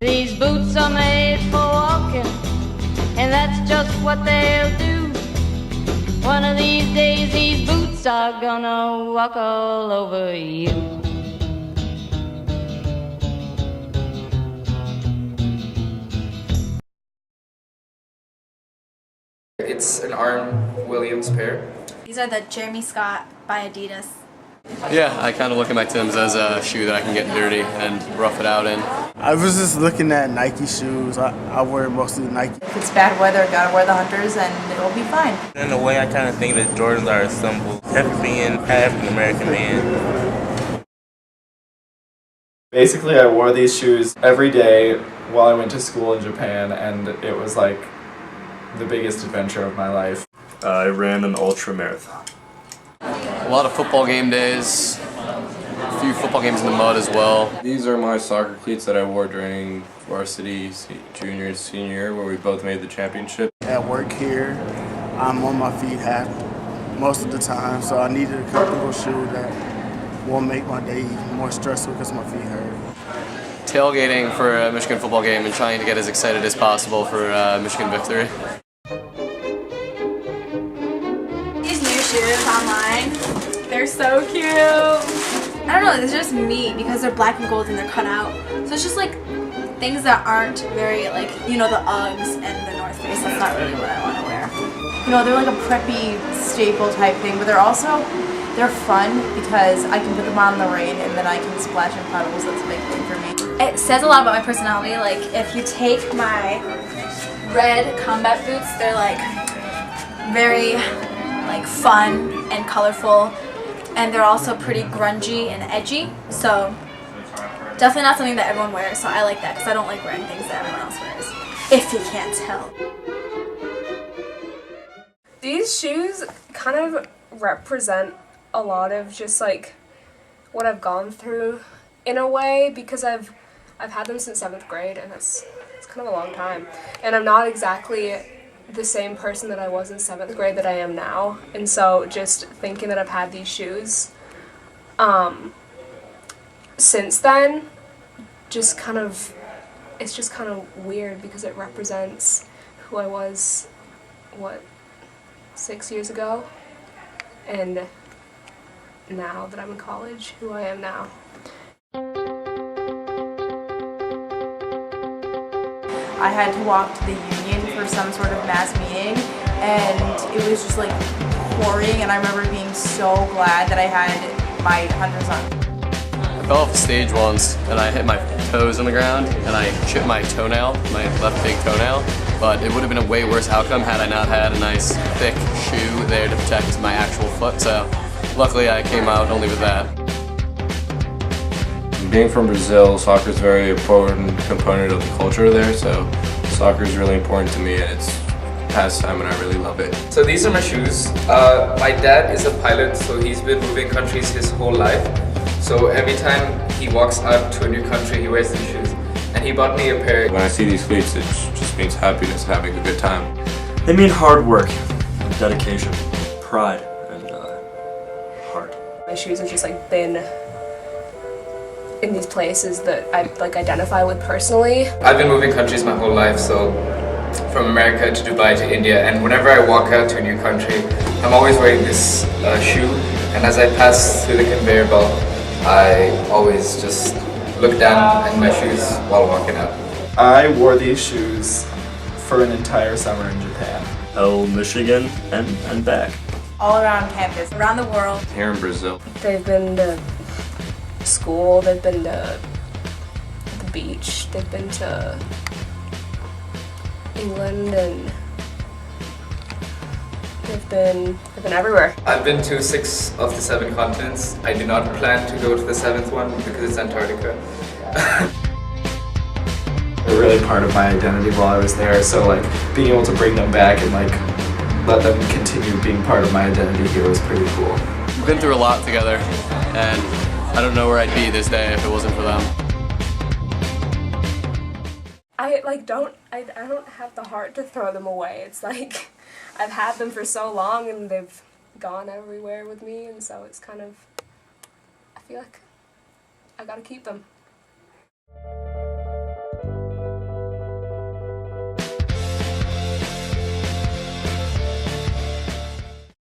These boots are made for walking, and that's just what they'll do. One of these days these boots are gonna walk all over you. It's an Arm Williams pair. These are the Jeremy Scott by Adidas. Yeah, I kind of look at my Timbs as a shoe that I can get dirty and rough it out in. I was just looking at Nike shoes. I wear mostly Nike. If it's bad weather, gotta wear the Hunters and it'll be fine. In a way, I kind of think that Jordans are a symbol. Definitely being an African-American man. Basically, I wore these shoes every day while I went to school in Japan, and it was like the biggest adventure of my life. I ran an ultra marathon. A lot of football game days, a few football games in the mud as well. These are my soccer cleats that I wore during varsity junior and senior year where we both made the championship. At work here, I'm on my feet half most of the time, so I needed a comfortable shoe that won't make my day more stressful because my feet hurt. Tailgating for a Michigan football game and trying to get as excited as possible for Michigan victory. These new shoes online, they're so cute. I don't know, it's just me because they're black and gold and they're cut out. So it's just like things that aren't very like, you know, the Uggs and the North Face. That's not really what I want to wear. You know, they're like a preppy staple type thing, but they're fun because I can put them on in the rain and then I can splash in puddles. That's a big thing for me. It says a lot about my personality. Like if you take my red combat boots, they're like very like fun and colorful, and they're also pretty grungy and edgy. So definitely not something that everyone wears. So I like that because I don't like wearing things that everyone else wears. If you can't tell. These shoes kind of represent a lot of just like what I've gone through in a way, because I've had them since 7th grade, and it's kind of a long time, and I'm not exactly the same person that I was in 7th grade that I am now, and so just thinking that I've had these shoes since then it's just kind of weird because it represents who I was 6 years ago, and now that I'm in college, who I am now. I had to walk to the union for some sort of mass meeting, and it was just like pouring, and I remember being so glad that I had my Hunters on. I fell off the stage once and I hit my toes on the ground and I chipped my toenail, my left big toenail, but it would have been a way worse outcome had I not had a nice thick shoe there to protect my actual foot, so luckily I came out only with that. Being from Brazil, soccer is a very important component of the culture there, so soccer is really important to me, and it's pastime and I really love it. So these are my shoes. My dad is a pilot, so he's been moving countries his whole life. So every time he walks out to a new country, he wears these shoes. And he bought me a pair. When I see these cleats, it just means happiness, having a good time. They mean hard work, dedication, pride, and heart. My shoes have just like been in these places that I like identify with personally. I've been moving countries my whole life, so from America to Dubai to India, and whenever I walk out to a new country, I'm always wearing this shoe, and as I pass through the conveyor belt, I always just look down at my shoes while walking out. I wore these shoes for an entire summer in Japan. Michigan, and back. All around campus, Around the world. Here in Brazil. They've been to school, they've been to the beach, they've been to England, and they've been everywhere. I've been to 6 of the 7 continents. I do not plan to go to the 7th one because it's Antarctica. They're really part of my identity while I was there, so like being able to bring them back and like let them continue being part of my identity here was pretty cool. We've been through a lot together, and I don't know where I'd be this day if it wasn't for them. I don't have the heart to throw them away. It's like I've had them for so long and they've gone everywhere with me, and so it's kind of, I feel like I gotta keep them.